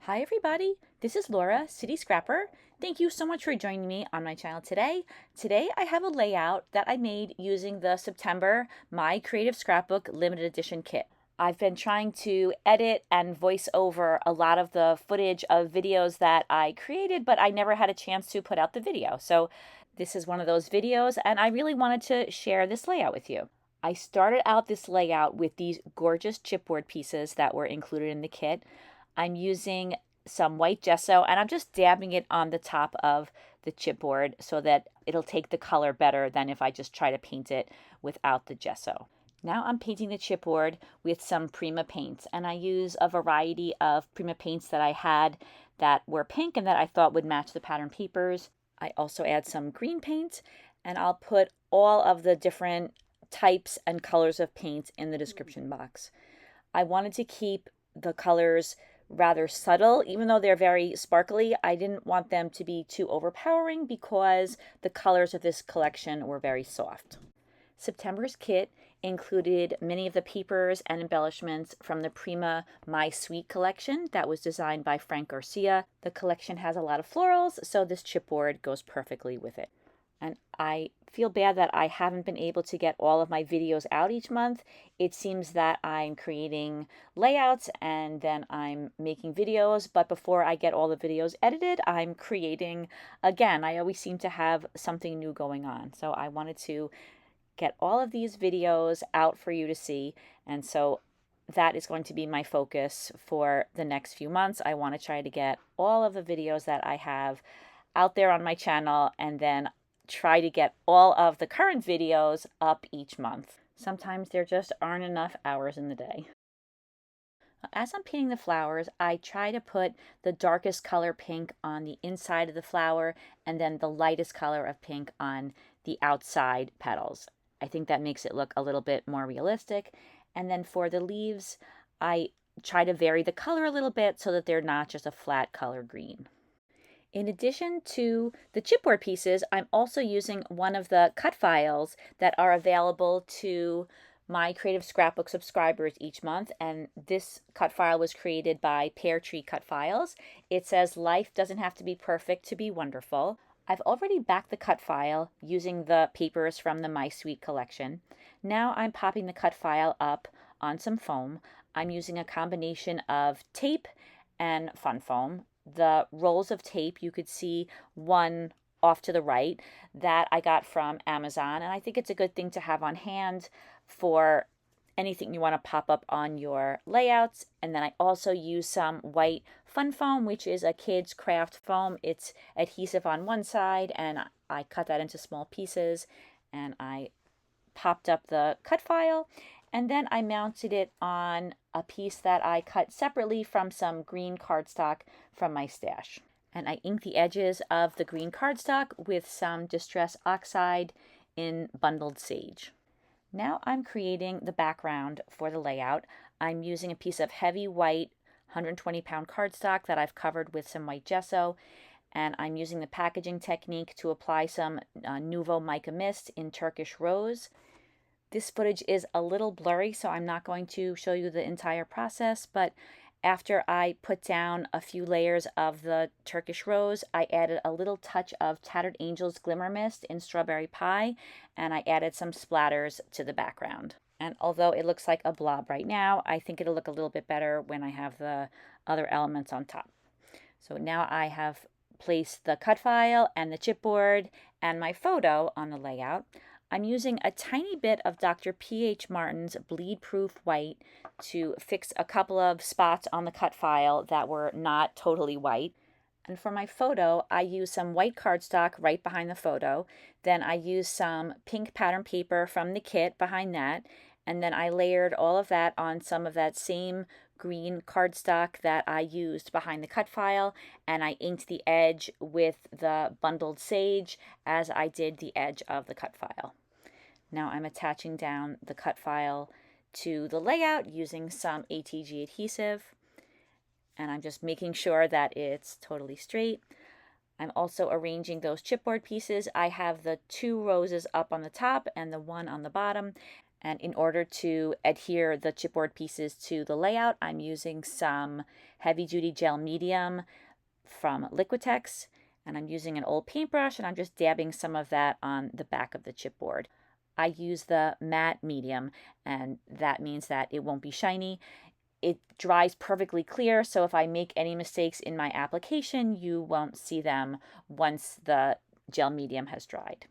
Hi everybody, this is Laura, City Scrapper. Thank you so much for joining me on my channel today. Today I have a layout that I made using the September My Creative Scrapbook limited edition kit. I've been trying to edit and voice over a lot of the footage of videos that I created, but I never had a chance to put out the video. So this is one of those videos and I really wanted to share this layout with you. I started out this layout with these gorgeous chipboard pieces that were included in the kit. I'm using some white gesso and I'm just dabbing it on the top of the chipboard so that it'll take the color better than if I just try to paint it without the gesso. Now I'm painting the chipboard with some Prima paints, and I use a variety of Prima paints that I had that were pink and that I thought would match the pattern papers. I also add some green paint, and I'll put all of the different types and colors of paint in the description box. I wanted to keep the colors rather subtle. Even though they're very sparkly, I didn't want them to be too overpowering because the colors of this collection were very soft. September's kit included many of the papers and embellishments from the Prima My Sweet collection that was designed by Frank Garcia. The collection has a lot of florals, so this chipboard goes perfectly with it. And I feel bad that I haven't been able to get all of my videos out each month. It seems that I'm creating layouts and then I'm making videos, but before I get all the videos edited, I'm creating again. I always seem to have something new going on. So I wanted to get all of these videos out for you to see. And so that is going to be my focus for the next few months. I want to try to get all of the videos that I have out there on my channel and then try to get all of the current videos up each month. Sometimes there just aren't enough hours in the day. As I'm painting the flowers, I try to put the darkest color pink on the inside of the flower and then the lightest color of pink on the outside petals. I think that makes it look a little bit more realistic. And then for the leaves, I try to vary the color a little bit so that they're not just a flat color green. In addition to the chipboard pieces, I'm also using one of the cut files that are available to my Creative Scrapbook subscribers each month, and this cut file was created by Pear Tree Cut Files. It says, "Life doesn't have to be perfect to be wonderful." I've already backed the cut file using the papers from the My Sweet collection. Now I'm popping the cut file up on some foam. I'm using a combination of tape and fun foam. The rolls of tape, you could see one off to the right that I got from Amazon, and I think it's a good thing to have on hand for anything you want to pop up on your layouts. And then I also use some white fun foam, which is a kid's craft foam. It's adhesive on one side, and I cut that into small pieces, and I popped up the cut file, and then I mounted it on a piece that I cut separately from some green cardstock from my stash. And I inked the edges of the green cardstock with some Distress Oxide in Bundled Sage. Now I'm creating the background for the layout. I'm using a piece of heavy white 120-pound cardstock that I've covered with some white gesso, and I'm using the packaging technique to apply some Nuvo Mica mist in Turkish rose. This footage is a little blurry, so I'm not going to show you the entire process, but after I put down a few layers of the Turkish rose, I added a little touch of Tattered Angel's Glimmer Mist in Strawberry Pie, and I added some splatters to the background. And although it looks like a blob right now, I think it'll look a little bit better when I have the other elements on top. So now I have placed the cut file and the chipboard and my photo on the layout. I'm using a tiny bit of Dr. P.H. Martin's Bleed Proof White to fix a couple of spots on the cut file that were not totally white. And for my photo, I used some white cardstock right behind the photo. Then I used some pink pattern paper from the kit behind that. And then I layered all of that on some of that same green cardstock that I used behind the cut file, and I inked the edge with the Bundled Sage as I did the edge of the cut file. Now I'm attaching down the cut file to the layout using some ATG adhesive, and I'm just making sure that it's totally straight. I'm also arranging those chipboard pieces. I have the 2 roses up on the top and the one on the bottom, And in order to adhere the chipboard pieces to the layout, I'm using some heavy duty gel medium from Liquitex, and I'm using an old paintbrush and I'm just dabbing some of that on the back of the chipboard. I use the matte medium, and that means that it won't be shiny. It dries perfectly clear, so if I make any mistakes in my application, you won't see them once the gel medium has dried.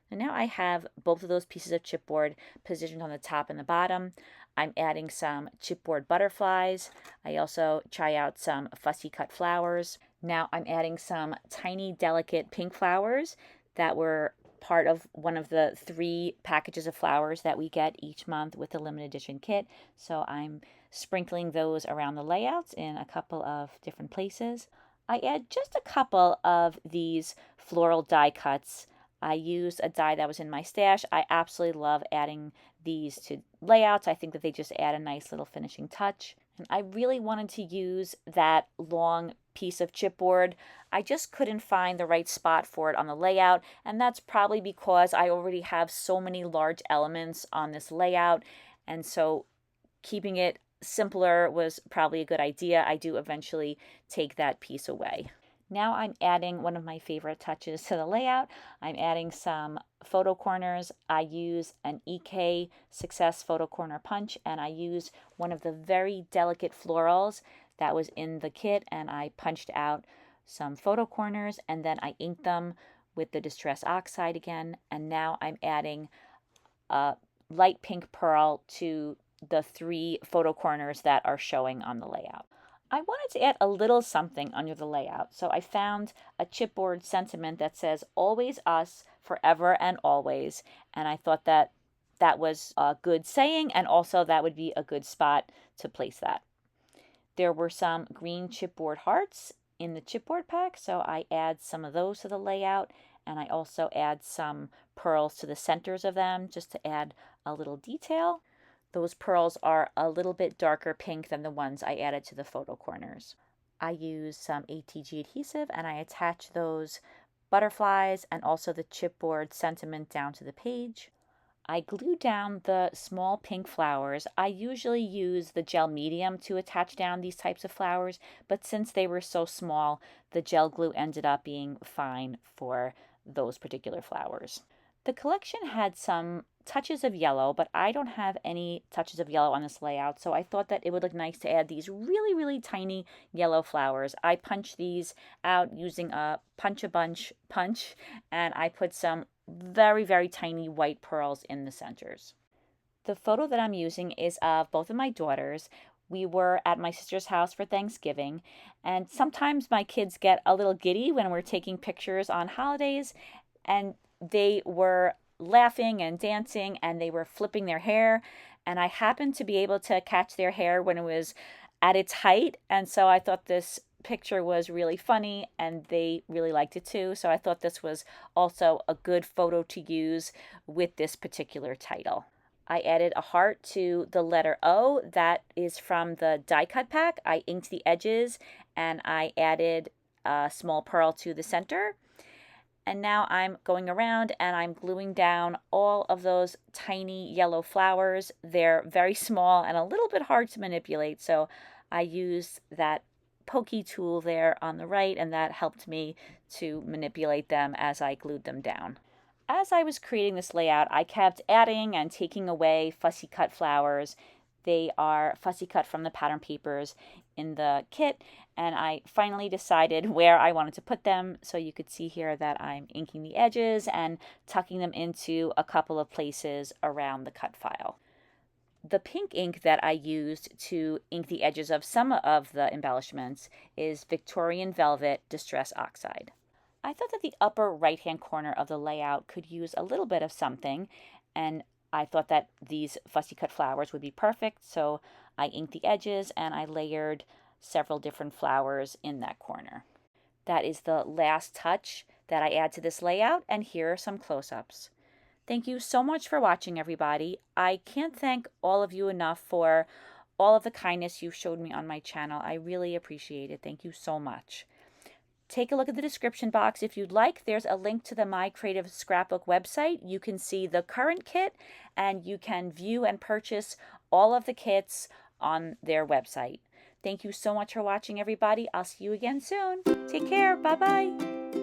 And now I have both of those pieces of chipboard positioned on the top and the bottom. I'm adding some chipboard butterflies. I also try out some fussy cut flowers. Now I'm adding some tiny delicate pink flowers that were part of one of the 3 packages of flowers that we get each month with the limited edition kit. So I'm sprinkling those around the layouts in a couple of different places. I add just a couple of these floral die cuts. I used a die that was in my stash. I absolutely love adding these to layouts. I think that they just add a nice little finishing touch. And I really wanted to use that long piece of chipboard. I just couldn't find the right spot for it on the layout, and that's probably because I already have so many large elements on this layout, and so keeping it simpler was probably a good idea. I do eventually take that piece away. Now I'm adding one of my favorite touches to the layout. I'm adding some photo corners. I use an EK Success Photo Corner Punch, and I use one of the very delicate florals that was in the kit, and I punched out some photo corners, and then I inked them with the Distress Oxide again, and now I'm adding a light pink pearl to the 3 photo corners that are showing on the layout. I wanted to add a little something under the layout, so I found a chipboard sentiment that says always us, forever and always, and I thought that that was a good saying, and also that would be a good spot to place that. There were some green chipboard hearts in the chipboard pack, so I add some of those to the layout, and I also add some pearls to the centers of them just to add a little detail. Those pearls are a little bit darker pink than the ones I added to the photo corners. I use some ATG adhesive and I attach those butterflies and also the chipboard sentiment down to the page. I glue down the small pink flowers. I usually use the gel medium to attach down these types of flowers, but since they were so small, the gel glue ended up being fine for those particular flowers. The collection had some touches of yellow, but I don't have any touches of yellow on this layout, so I thought that it would look nice to add these really, really tiny yellow flowers. I punched these out using a punch-a-bunch punch, and I put some very, very tiny white pearls in the centers. The photo that I'm using is of both of my daughters. We were at my sister's house for Thanksgiving, and sometimes my kids get a little giddy when we're taking pictures on holidays, and they were laughing and dancing and they were flipping their hair, and I happened to be able to catch their hair when it was at its height, and so I thought this picture was really funny and they really liked it too, so I thought this was also a good photo to use with this particular title. I added a heart to the letter O. That is from the die cut pack. I inked the edges and I added a small pearl to the center. And now I'm going around and I'm gluing down all of those tiny yellow flowers. They're very small and a little bit hard to manipulate, so I used that pokey tool there on the right, and that helped me to manipulate them as I glued them down. As I was creating this layout, I kept adding and taking away fussy cut flowers. They are fussy cut from the pattern papers in the kit, and I finally decided where I wanted to put them. So you could see here that I'm inking the edges and tucking them into a couple of places around the cut file. The pink ink that I used to ink the edges of some of the embellishments is Victorian Velvet Distress Oxide. I thought that the upper right-hand corner of the layout could use a little bit of something, and I thought that these fussy cut flowers would be perfect, so I inked the edges and I layered several different flowers in that corner. That is the last touch that I add to this layout, and here are some close-ups. Thank you so much for watching, everybody. I can't thank all of you enough for all of the kindness you've showed me on my channel. I really appreciate it. Thank you so much. Take a look at the description box if you'd like. There's a link to the My Creative Scrapbook website. You can see the current kit and you can view and purchase all of the kits on their website. Thank you so much for watching, everybody. I'll see you again soon. Take care. Bye-bye.